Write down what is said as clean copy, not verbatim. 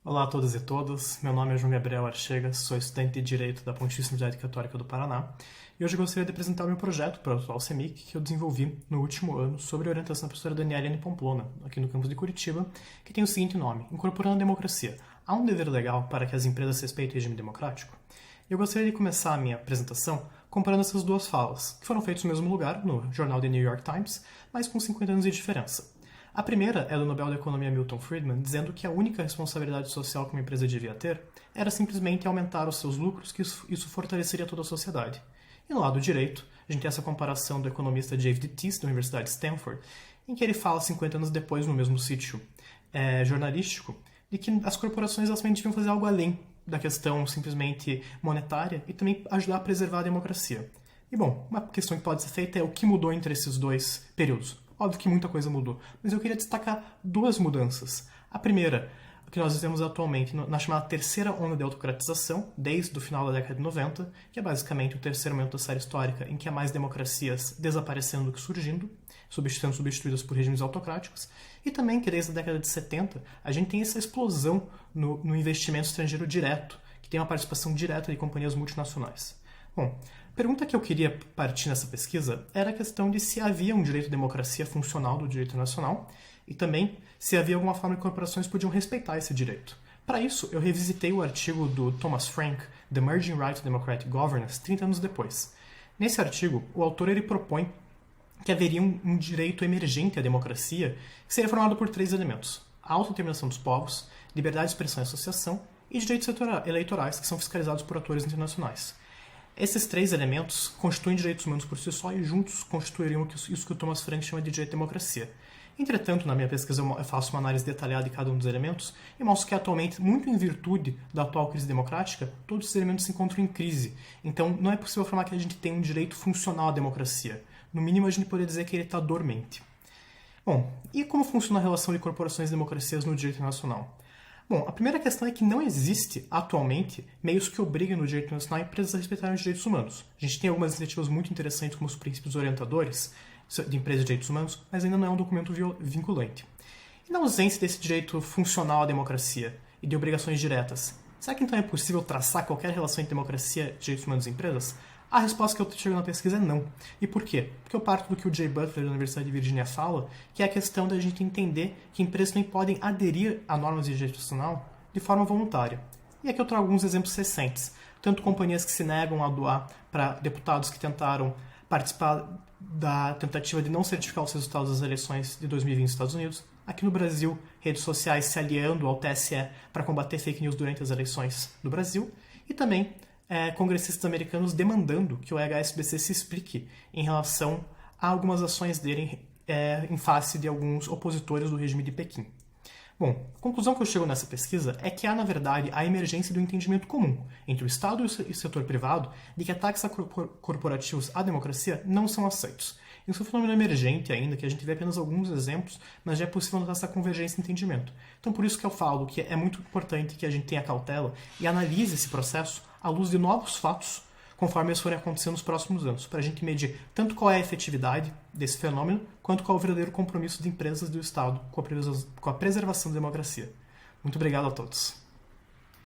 Olá a todas e todas, meu nome é João Gabriel Archega, sou estudante de Direito da Pontifícia Universidade Católica do Paraná e hoje eu gostaria de apresentar o meu projeto para o atual CEMIC que eu desenvolvi no último ano sobre a orientação da professora Daniela N. Pamplona, aqui no campus de Curitiba, que tem o seguinte nome: Incorporando a Democracia. Há um dever legal para que as empresas respeitem o regime democrático? Eu gostaria de começar a minha apresentação comparando essas duas falas, que foram feitas no mesmo lugar, no jornal The New York Times, mas com 50 anos de diferença. A primeira é do Nobel da Economia Milton Friedman, dizendo que a única responsabilidade social que uma empresa devia ter era simplesmente aumentar os seus lucros, que isso fortaleceria toda a sociedade. E no lado direito, a gente tem essa comparação do economista David Teese, da Universidade de Stanford, em que ele fala 50 anos depois, no mesmo sítio jornalístico, de que as corporações elas deviam fazer algo além da questão simplesmente monetária e também ajudar a preservar a democracia. E bom, uma questão que pode ser feita é o que mudou entre esses dois períodos. Óbvio que muita coisa mudou, mas eu queria destacar duas mudanças. A primeira, que nós vemos atualmente na chamada terceira onda de autocratização, desde o final da década de 90, que é basicamente o terceiro momento da série histórica em que há mais democracias desaparecendo do que surgindo, sendo substituídas por regimes autocráticos, e também que desde a década de 70 a gente tem essa explosão no investimento estrangeiro direto, que tem uma participação direta de companhias multinacionais. Bom, a pergunta que eu queria partir nessa pesquisa era a questão de se havia um direito de democracia funcional do direito nacional e também se havia alguma forma que corporações podiam respeitar esse direito. Para isso, eu revisitei o artigo do Thomas Frank, The Emerging Right to Democratic Governance, 30 anos depois. Nesse artigo, o autor ele propõe que haveria um direito emergente à democracia que seria formado por três elementos: a autodeterminação dos povos, liberdade de expressão e associação e direitos eleitorais que são fiscalizados por atores internacionais. Esses três elementos constituem direitos humanos por si só e juntos constituiriam isso que o Thomas Frank chama de direito de democracia. Entretanto, na minha pesquisa eu faço uma análise detalhada de cada um dos elementos e mostro que atualmente, muito em virtude da atual crise democrática, todos esses elementos se encontram em crise. Então não é possível afirmar que a gente tem um direito funcional à democracia. No mínimo a gente poderia dizer que ele está dormente. Bom, e como funciona a relação de corporações e democracias no direito internacional? Bom, a primeira questão é que não existe, atualmente, meios que obriguem no direito internacional empresas a respeitarem os direitos humanos. A gente tem algumas iniciativas muito interessantes, como os princípios orientadores de empresas de direitos humanos, mas ainda não é um documento vinculante. E na ausência desse direito funcional à democracia e de obrigações diretas, será que então é possível traçar qualquer relação entre democracia, direitos humanos e empresas? A resposta que eu chego na pesquisa é não. E por quê? Porque eu parto do que o Jay Butler, da Universidade de Virgínia, fala, que é a questão da gente entender que empresas também podem aderir a normas de direito nacional de forma voluntária. E aqui eu trago alguns exemplos recentes. Tanto companhias que se negam a doar para deputados que tentaram participar da tentativa de não certificar os resultados das eleições de 2020 nos Estados Unidos. Aqui no Brasil, redes sociais se aliando ao TSE para combater fake news durante as eleições do Brasil. E também congressistas americanos demandando que o HSBC se explique em relação a algumas ações dele em face de alguns opositores do regime de Pequim. Bom, a conclusão que eu chego nessa pesquisa é que há, na verdade, a emergência do entendimento comum entre o Estado e o setor privado de que ataques corporativos à democracia não são aceitos. Isso é um fenômeno emergente ainda, que a gente vê apenas alguns exemplos, mas já é possível notar essa convergência de entendimento. Então, por isso que eu falo que é muito importante que a gente tenha cautela e analise esse processo à luz de novos fatos, conforme eles forem acontecendo nos próximos anos, para a gente medir tanto qual é a efetividade desse fenômeno, quanto qual é o verdadeiro compromisso de empresas e do Estado com a preservação da democracia. Muito obrigado a todos.